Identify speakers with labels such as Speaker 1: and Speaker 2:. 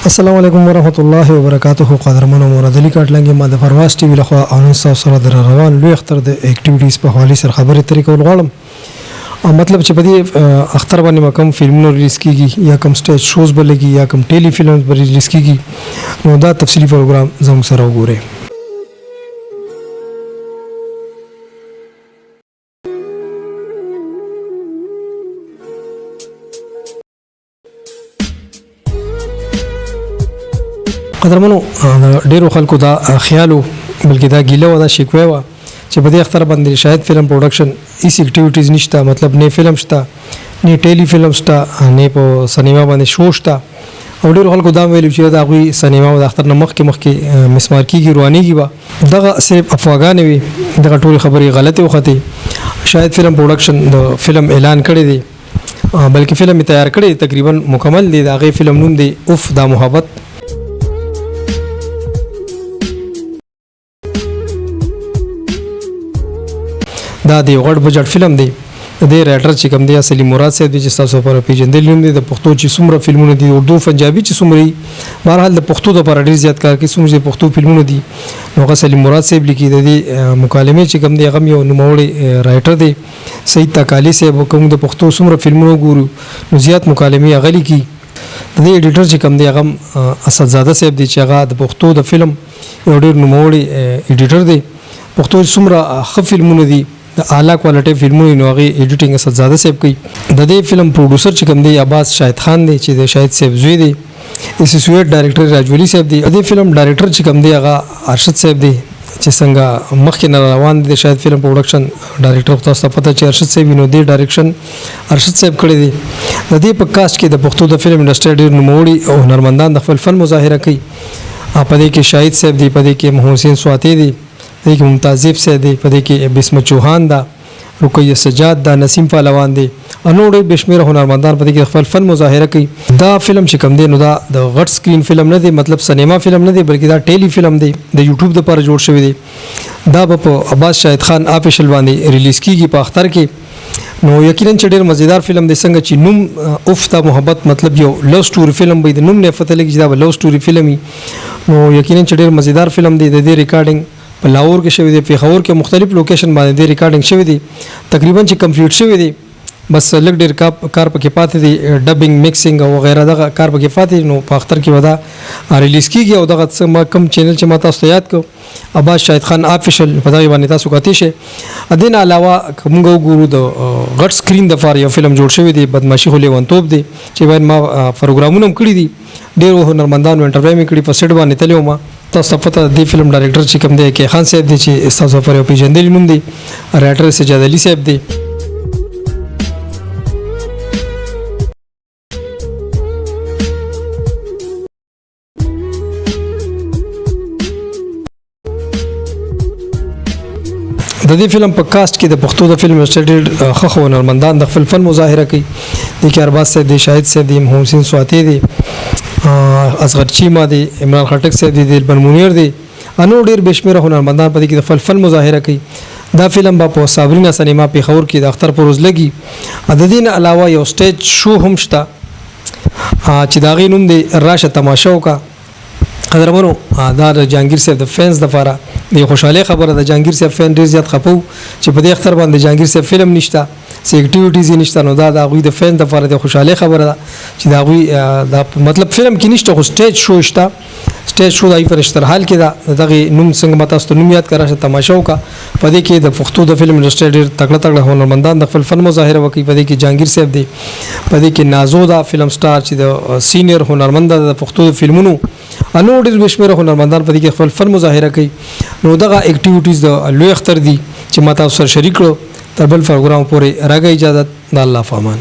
Speaker 1: السلام علیکم ورحمۃ اللہ وبرکاتہ. قدرمنو موردلی کاټلنګ ما د پرواز ټي وی له خوا انون سره در روان لوی اختر د اکټیویټیز په حواله سره خبرې ترې کول غواړم. مطلب چې په دې اختر باندې کوم فلمونه ریلیز کیږي یا کوم سټیج شوز بلګي یا کوم ټیلی فلمز به ریلیز کیږي نو دا تفصیلی پروګرام زموږ سره وګورئ. قدرمنو ډیرو خلکو دا خیالو بلکې دا ګیله و دا شکوه و چې په دې اختر باندې شاید فلم پروډکشن ایس اکټیویټیز نشته، مطلب نه فلم شته نه ټیلی فلم شته نه په سینما باندې شو شته. او ډیرو خلکو دا ویل چې دا غوي سینما د اختر نه مخکې مسمار کیږي روانيږي به دغه صرف افواګان وي. دغه ټول خبرې غلطه وخته. شاید فلم پروډکشن د فلم اعلان کړی دی بلکې فلم تیار کړی تقریبا مکمل دی. دا غي فلم نوم دی اوف دا محبت. دا د غړ بجټ فلم دی. د رائټر چې کوم دی سلیم مراد صاحب چې تاسو پر پیژندل نوم دی. د پښتو چې څومره فلمونه دي اردو پنجابي چې څومره بهرحال د پښتو د پر ډیر زیات کار کوي څومره پښتو فلمونه دي نو سلیم مراد صاحب لیکي د مکالمه چې کوم دی هغه یو نوموړی رائټر دی. سید تکالی صاحب کوم د پښتو څومره فلمونه ګورو نو زیات مکالمه هغه لیکي. د ایډیټر چې کوم دی هغه اسدزاده صاحب دی چې هغه د پښتو د فلم یو ډیر نوموړی ایډیټر دی. پښتو څومره ښه فلمونه دي د اعلی کوالټي فلمونو نو هغه ایډیټینګ اسدزاده صاحب کوي. د دې فلم پروډوسر چې کوم دی عباس شاهد خان دی چې د شاهد صاحب زوی دی. اسوسییټ ډایرکټر راجولی صاحب دی. د فلم ډایرکټر چې کوم دی هغه ارشد صاحب دی چې څنګه مخکې نه روان دي. شاید فلم پروډکشن ډایرکټر تاسو ته پته چې ارشد صاحب نو دی ډایرکشن ارشد صاحب کړی دی. د دې په کاست کې د پښتو د فلم انډستری ډیر نوموړي او هنرمندان د خپل فن مظاهره کوي. په دې کې شاهد صاحب دی، په دې کې محمد حسین سواتی دی، په دې کې ممتازیب صاحب دی، په دې کې بسمت چوهان دا، رقیه سجاد دا، نسیم پهلوان دی. انو ډېر بشمیره هنرمندان په دې کې خپل فن مظاهره کوي. دا فلم چې کوم دی نو دا د غټ سکرین فلم نه دی، مطلب سینما فلم نه دی بلکې دا ټیلی فلم دی. د یوټیوب لپاره جوړ شوی دی. دا په عباس شاهد خان آفیشل باندې ریلیز کیږي په اختر کې. نو یقینا چې ډېر مزیدار فلم دی. څنګه چې نوم اوف دا محبت مطلب یو لو سټوري فلم وي. د نوم نه پته لګي چې دا لو سټوري فلم وي. نو یقینا چې ډېر مزیدار فلم دی. د دې ریکارډینګ په لاهور کې شوی دی، پیښور کې مختلف لوکیشن باندې د ریکارډینګ شوی دی. تقریبا چې کمپلیټ شوی دی بس لږ ډېر کار پکې پاتې دی. ډبینګ میکسینګ او غیره دغه کار پکې پاتې نو په اختر کې ودا ریلیز کیږي. او دغه کم چینل چې ما تاسو ته یاد کو عباس شاهد خان آفیشل په دغه باندې تاسو کاتی شي. ادین علاوه کوم ګورو د غټ سکرین د فار یو فلم جوړ شوی دی بدمعشي خو لیونتوب دی چې باید ما پروګرامونه هم کړی دي. ډېر هنرمندانو انټرویو مې کړی په سیټ باندې تللی ما تاسو پته دی. فلم ډایرکټر چې کوم دی کې خان صاحب دی چې تاسو پر پیژندل نوم دی. رائټر سجاد علي صاحب دی. د دې فلم په کاست کې د پښتو د فلم انډستری خخ هنرمندان د خپل فن مظاهره کوي. د کې ارباز صاحب دی، شاهد صاحب دی، محمد حسین سواتی دی، اصغر چیما دی، عمران خټک صاحب دی، دلبر منیر دی. انو ډیر بشمیره هنرمندان په دې کې د خپل فن مظاهره کوي. دا فلم په صابرینا سینما پیښور کې د اختر پر ورځ لګي. د دې نه علاوه یو سټیج شو هم شته چې دا غي نوم دی راشه تماشا وکا. قدرمنو دا د جهانگیر صاحب د فینز لپاره د خوشاله خبره د جهانگیر صاحب فین ډیر زیات خپو چې په دې اختر باندې جهانگیر صاحب فلم نشته، سی اکټیویټیز نشته. نو دا د غوي د فین لپاره د خوشاله خبره ده چې دا غوي دا مطلب فلم کې نشته خو سټیج شو شته. سټیج شو دای پر اشتراحال کې دا دغه نوم څنګه متا ست نوم یاد کراشه تماشا وکا. په دې کې د پښتو د فلم انډستری ډیر تکړه هنرمندان د خپل فن مظاهره وکړي. په دې کې جهانگیر صاحب دی، په دې کې نازو دا فلم سٹار چې د سینیئر هنرمند د پښتو فلمونو انو ډیر بشمیره هنرمندان په دې کې خپل فن مظاهره کوي. نو دغه اکټیویټیز د لوی اختر دي چې ما تاسو سره شریک کړو. تر بل پروګرام پورې راګه اجازه د الله فامان.